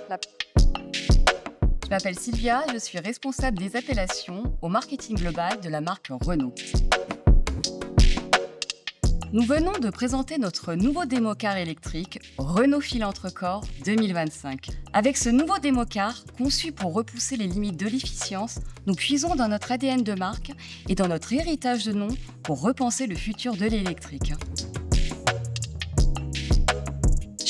Je m'appelle Sylvia, je suis responsable des appellations au marketing global de la marque Renault. Nous venons de présenter notre nouveau démo-car électrique Renault Filantre-Corps 2025. Avec ce nouveau démo-car, conçu pour repousser les limites de l'efficience, nous puisons dans notre ADN de marque et dans notre héritage de nom pour repenser le futur de l'électrique.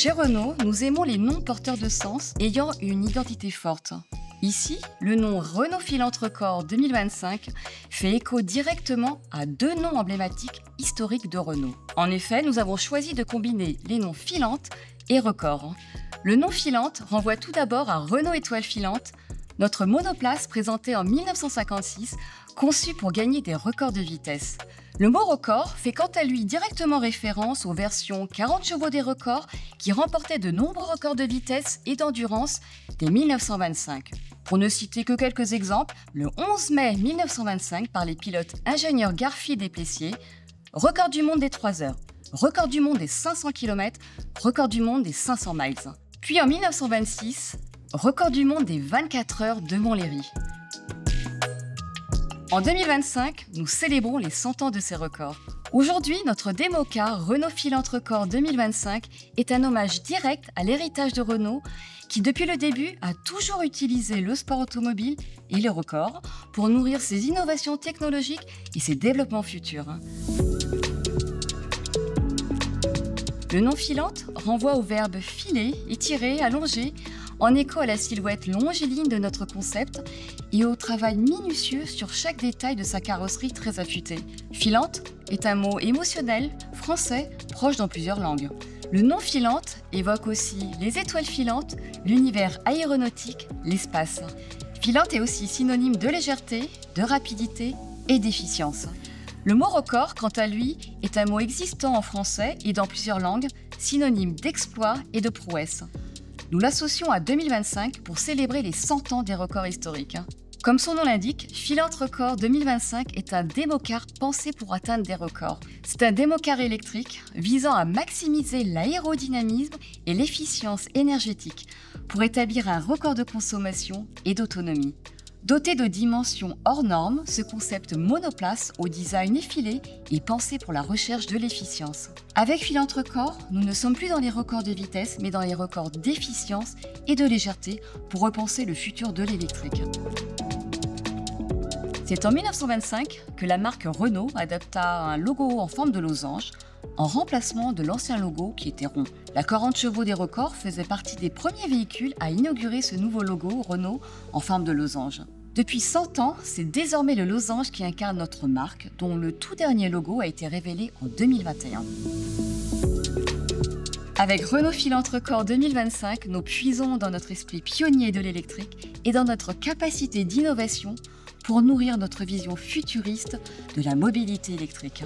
Chez Renault, nous aimons les noms porteurs de sens ayant une identité forte. Ici, le nom Renault Filantre-Corps 2025 fait écho directement à deux noms emblématiques historiques de Renault. En effet, nous avons choisi de combiner les noms Filante et Record. Le nom Filante renvoie tout d'abord à Renault Étoile Filante, notre monoplace présentée en 1956, conçue pour gagner des records de vitesse. Le mot record fait quant à lui directement référence aux versions 40 chevaux des records qui remportaient de nombreux records de vitesse et d'endurance dès 1925. Pour ne citer que quelques exemples, le 11 mai 1925 par les pilotes ingénieurs Garfield et Plessier, record du monde des 3 heures, record du monde des 500 km, record du monde des 500 miles. Puis en 1926, record du monde des 24 heures de Montlhéry. En 2025, nous célébrons les 100 ans de ces records. Aujourd'hui, notre démo-car Renault Filantre-Corps 2025 est un hommage direct à l'héritage de Renault qui, depuis le début, a toujours utilisé le sport automobile et les records pour nourrir ses innovations technologiques et ses développements futurs. Le nom Filante renvoie au verbe filer, étirer, allonger, en écho à la silhouette longiligne de notre concept et au travail minutieux sur chaque détail de sa carrosserie très affûtée. Filante est un mot émotionnel, français, proche dans plusieurs langues. Le nom Filante évoque aussi les étoiles filantes, l'univers aéronautique, l'espace. Filante est aussi synonyme de légèreté, de rapidité et d'efficience. Le mot record, quant à lui, est un mot existant en français et dans plusieurs langues, synonyme d'exploit et de prouesse. Nous l'associons à 2025 pour célébrer les 100 ans des records historiques. Comme son nom l'indique, Filantre-Corps 2025 est un démo-car pensé pour atteindre des records. C'est un démo-car électrique visant à maximiser l'aérodynamisme et l'efficience énergétique pour établir un record de consommation et d'autonomie. Doté de dimensions hors normes, ce concept monoplace au design effilé est pensé pour la recherche de l'efficience. Avec Filantre-Corps, nous ne sommes plus dans les records de vitesse, mais dans les records d'efficience et de légèreté pour repenser le futur de l'électrique. C'est en 1925 que la marque Renault adapta un logo en forme de losange, en remplacement de l'ancien logo qui était rond. La 40 chevaux des records faisait partie des premiers véhicules à inaugurer ce nouveau logo Renault en forme de losange. Depuis 100 ans, c'est désormais le losange qui incarne notre marque, dont le tout dernier logo a été révélé en 2021. Avec Renault Filantre-Corps 2025, nous puisons dans notre esprit pionnier de l'électrique et dans notre capacité d'innovation pour nourrir notre vision futuriste de la mobilité électrique.